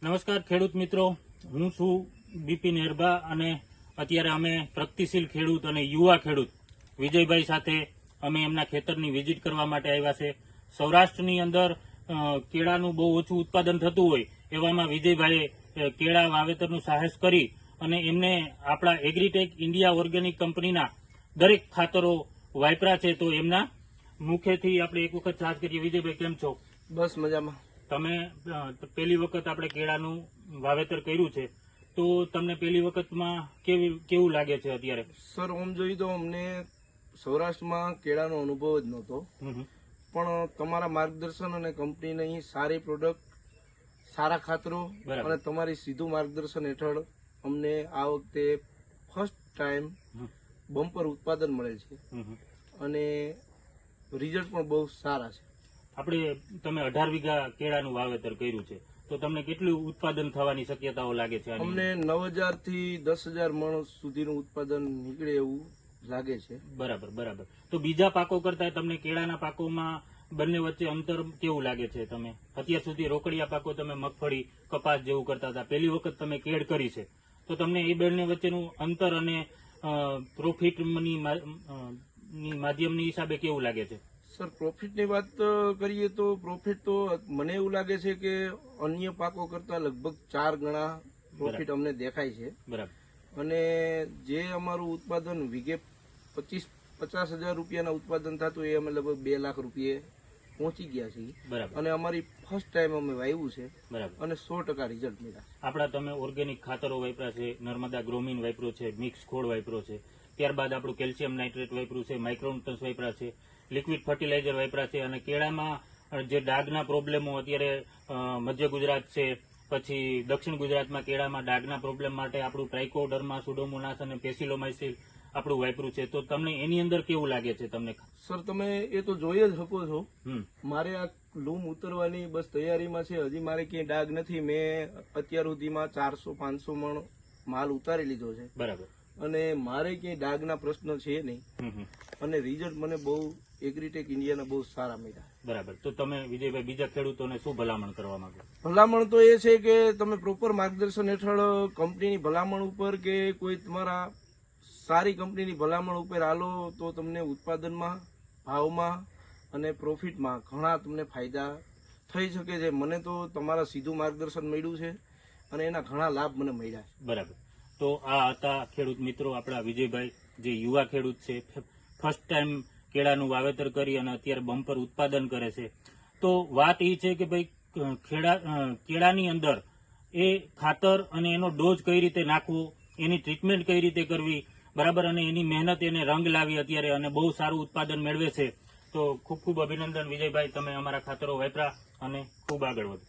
નમસ્કાર ખેડૂત મિત્રો, હું છું બિપિન હેરબા અને અત્યારે અમે પ્રગતિશીલ ખેડૂત અને યુવા ખેડૂત વિજયભાઈ સાથે અમે એમના ખેતરની વિઝિટ કરવા માટે આવ્યા છે. સૌરાષ્ટ્રની અંદર કેળાનું બહુ ઓછું ઉત્પાદન થતું હોય એવામાં વિજયભાઈએ કેળા વાવેતરનું સાહસ કરી અને એમને આપણા એગ્રીટેક ઇન્ડિયા ઓર્ગેનિક કંપનીના દરેક ખાતરો વાપરા છે. તો એમના મુખેથી આપણે એક વખત ચાર્જ કરીએ. વિજયભાઈ, કેમ છો? બસ મજામાં. તમે પહેલી વખત આપણે કેળાનું વાવેતર કર્યું છે, તો તમને પહેલી વખતમાં કેવું લાગે છે અત્યારે? સર, આમ જોઈએ તો અમને સૌરાષ્ટ્રમાં કેળાનો અનુભવ જ નહોતો, પણ તમારા માર્ગદર્શન અને કંપનીની સારી પ્રોડક્ટ, સારા ખાતરો અને તમારી સીધું માર્ગદર્શન હેઠળ અમને આ વખતે ફર્સ્ટ ટાઈમ બમ્પર ઉત્પાદન મળે છે અને રિઝલ્ટ પણ બહુ સારા છે. તમે 18 વીઘા કેળાનું વાવેતર કર્યું છે, તો તમને કેટલું ઉત્પાદન થવાની શક્યતાઓ લાગે છે? અમને 9,000 થી 10,000 મણ સુધીનું ઉત્પાદન નીકળે એવું લાગે છે. બરાબર. તો બીજા પાકો કરતા તમને કેળાના પાકોમાં બંને વચ્ચે અંતર કેવું લાગે છે? તમે અત્યાર સુધી રોકડિયા પાકો, તમે મગફળી, કપાસ જેવું કરતા હતા, પહેલી વખત તમે કેળ કરી છે, તો તમને એ બંને વચ્ચેનું અંતર અને પ્રોફિટની માધ્યમની હિસાબે કેવું લાગે છે? સર, પ્રોફિટની વાત કરીએ તો પ્રોફિટ તો મને એવું લાગે છે કે અન્ય પાકો કરતા લગભગ 4 ગણા પ્રોફિટ અમને દેખાય છે. બરાબર. અને જે અમારું ઉત્પાદન વીઘે 50,000 રૂપિયાના ઉત્પાદન થતું એ અમે લગભગ 2 લાખ રૂપિયે પહોંચી ગયા છીએ. બરાબર. અને અમારી ફર્સ્ટ ટાઈમ અમે વાવ્યું છે. બરાબર. અને 100% રિઝલ્ટ મળ્યા. આપણા તમે ઓર્ગેનિક ખાતરો વાપર્યા છે, નર્મદા ગ્રોમીન વાપર્યો છે, મિક્સ ખોળ વાપર્યો છે, ત્યારબાદ આપણું કેલ્શિયમ નાઇટ્રેટ વાપર્યું છે, માઇક્રોન્યુટ્રન્સ વાપર્યા છે, લિક્વિડ ફર્ટિલાઇઝર વાપર્યા છે. અને કેળામાં જે ડાઘના પ્રોબ્લેમો અત્યારે મધ્ય ગુજરાત છે, પછી દક્ષિણ ગુજરાતમાં કેળામાં ડાઘના પ્રોબ્લેમ માટે આપણું ટ્રાઇકોડર્મા, સુડોમોનાસ અને પેસિલોમાઇસિલ આપણું વાપર્યું છે. તો તમને એની અંદર કેવું લાગે છે? તમને સર, તમે એ તો જોઈ જ શકો છો. મારે આ લૂમ ઉતરવાની બસ તૈયારીમાં છે. હજી મારે ક્યાંય ડાઘ નથી. મેં અત્યાર સુધીમાં 400-500 મણ માલ ઉતારી લીધો છે. બરાબર. અને મારે ક્યાંય ડાઘના પ્રશ્ન છે નહીં. અને રિઝલ્ટ મને બહુ એગ્રીટેક ઇન્ડિયાના બહુ સારા મળ્યા. બરાબર. તો તમે વિજયભાઈ બીજા ખેડૂતોને શું ભલામણ કરવા માંગો? ભલામણ તો એ છે કે તમે પ્રોપર માર્ગદર્શન હેઠળ કંપનીની ભલામણ ઉપર કે કોઈ તમારા સારી કંપનીની ભલામણ ઉપર હાલો તો તમને ઉત્પાદનમાં, ભાવમાં અને પ્રોફિટમાં ઘણા તમને ફાયદા થઈ શકે છે. મને તો તમારા સીધું માર્ગદર્શન મળ્યું છે અને એના ઘણા લાભ મને મળ્યા છે. બરાબર. તો આ હતા ખેડૂત મિત્રો, આપણા વિજયભાઈ, જે યુવા ખેડૂત છે, ફર્સ્ટ ટાઈમ કેળાનું વાવેતર કરી અને અત્યારે બમ્પર ઉત્પાદન કરે છે. તો વાત એ છે કે ભાઈ, કેળાની અંદર એ ખાતર અને એનો ડોઝ કઈ રીતે નાખવો, એની ટ્રીટમેન્ટ કઈ રીતે કરવી, બરાબર, અને એની મહેનત એને રંગ લાવી અત્યારે અને બહુ સારું ઉત્પાદન મેળવે છે. તો ખૂબ ખૂબ અભિનંદન વિજયભાઈ, તમે અમારા ખાતરો વાપરા અને ખૂબ આગળ વધો.